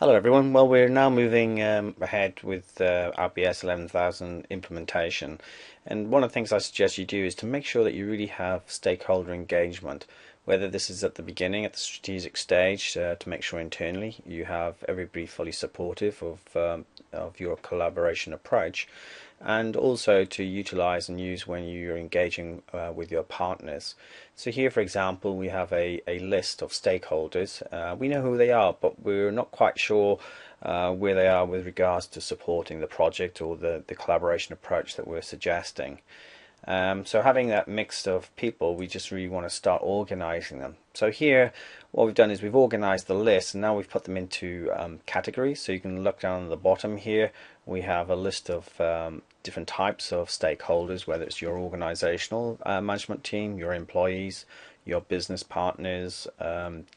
Hello everyone. Well, we're now moving ahead with RBS 11,000 implementation, and one of the things I suggest you do is to make sure that you really have stakeholder engagement, whether this is at the beginning, at the strategic stage, to make sure internally you have everybody fully supportive of your collaboration approach, and also to utilize and use when you're engaging with your partners. So here, for example, we have a list of stakeholders. We know who they are, but we're not quite sure where they are with regards to supporting the project or the collaboration approach that we're suggesting. So having that mix of people, we just really want to start organizing them. So here, what we've done is we've organized the list, and now we've put them into categories. So you can look down at the bottom here. We have a list of different types of stakeholders, whether it's your organizational management team, your employees, your business partners,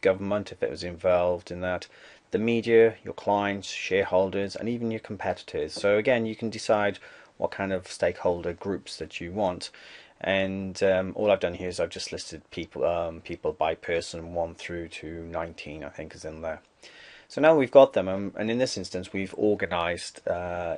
government, if it was involved in that, the media, your clients, shareholders, and even your competitors. So again, you can decide what kind of stakeholder groups that you want. And all I've done here is I've just listed people by person 1 through to 19, I think, is in there. So now we've got them, and in this instance we've organized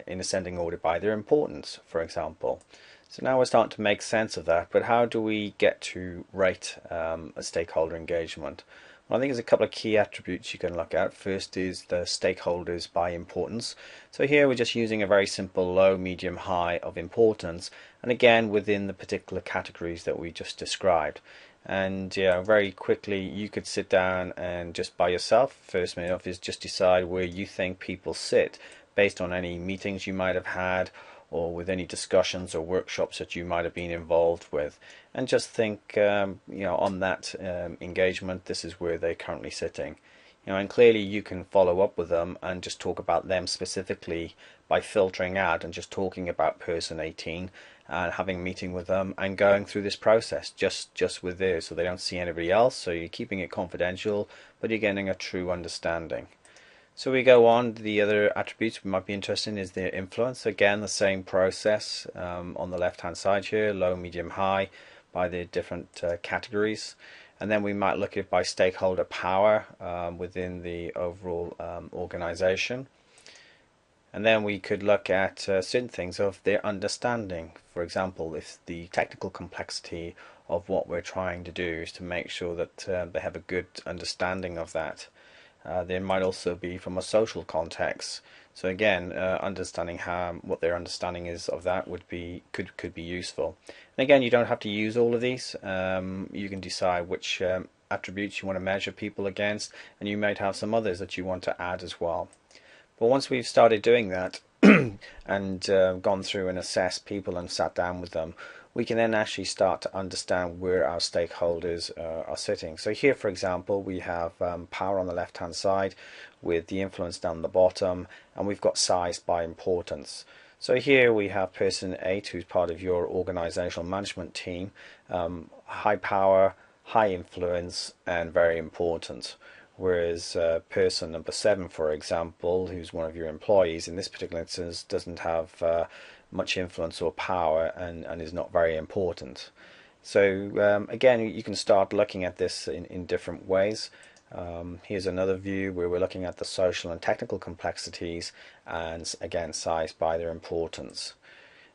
in ascending order by their importance, for example. So now we're starting to make sense of that, but how do we get to rate a stakeholder engagement? Well, I think there's a couple of key attributes you can look at. First is the stakeholders by importance. So here we're just using a very simple low, medium, high of importance, and again within the particular categories that we just described. And yeah, very quickly you could sit down and just by yourself, first minute off, is just decide where you think people sit based on any meetings you might have had, or with any discussions or workshops that you might have been involved with, and just think on that engagement, this is where they're currently sitting. And clearly you can follow up with them and just talk about them specifically by filtering out and just talking about person 18 and having a meeting with them and going through this process just with theirs, so they don't see anybody else. So you're keeping it confidential, but you're getting a true understanding. So we go on. The other attributes we might be interested in is their influence. Again, the same process on the left hand side here, low, medium, high, by the different categories. And then we might look at by stakeholder power within the overall organization. And then we could look at certain things of their understanding. For example, if the technical complexity of what we're trying to do is to make sure that they have a good understanding of that. There might also be from a social context. So again, understanding what their understanding is of that could be useful. And again, you don't have to use all of these. You can decide which attributes you want to measure people against, and you might have some others that you want to add as well. But once we've started doing that and gone through and assessed people and sat down with them, we can then actually start to understand where our stakeholders are sitting. So here, for example, we have power on the left hand side with the influence down the bottom, and we've got size by importance. So here we have person 8, who's part of your organizational management team, high power, high influence, and very important. Whereas person number 7, for example, who's one of your employees, in this particular instance doesn't have much influence or power and is not very important. So again, you can start looking at this in different ways. Here's another view where we're looking at the social and technical complexities, and again, size by their importance.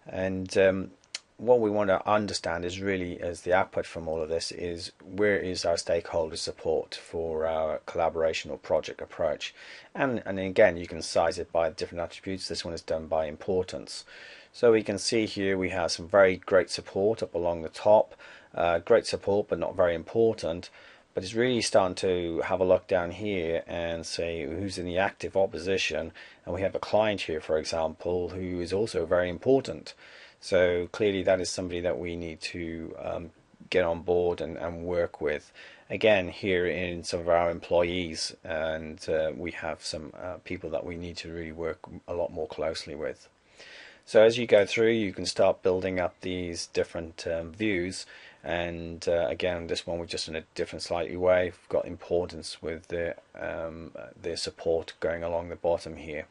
And what we want to understand is really, as the output from all of this, is where is our stakeholder support for our collaboration or project approach. And again, you can size it by different attributes. This one is done by importance. So we can see here we have some very great support up along the top. Great support, but not very important. But it's really starting to have a look down here and say who's in the active opposition. And we have a client here, for example, who is also very important. So clearly that is somebody that we need to get on board and work with. Again, here in some of our employees, and we have some people that we need to really work a lot more closely with. So as you go through, you can start building up these different views. And again, this one we're just in a different slightly way. We've got importance with the support going along the bottom here.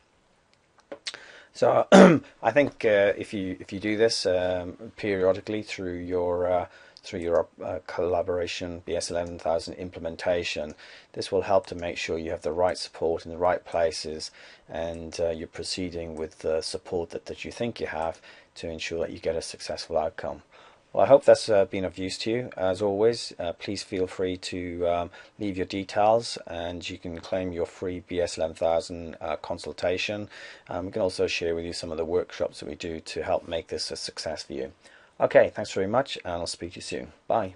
So I think if you do this periodically through your through your collaboration BS 11000 implementation. This will help to make sure you have the right support in the right places, and you're proceeding with the support that you think you have to ensure that you get a successful outcome. Well, I hope that's been of use to you. As always, please feel free to leave your details, and you can claim your free BS 11000 consultation. We can also share with you some of the workshops that we do to help make this a success for you. Okay, thanks very much, and I'll speak to you soon. Bye.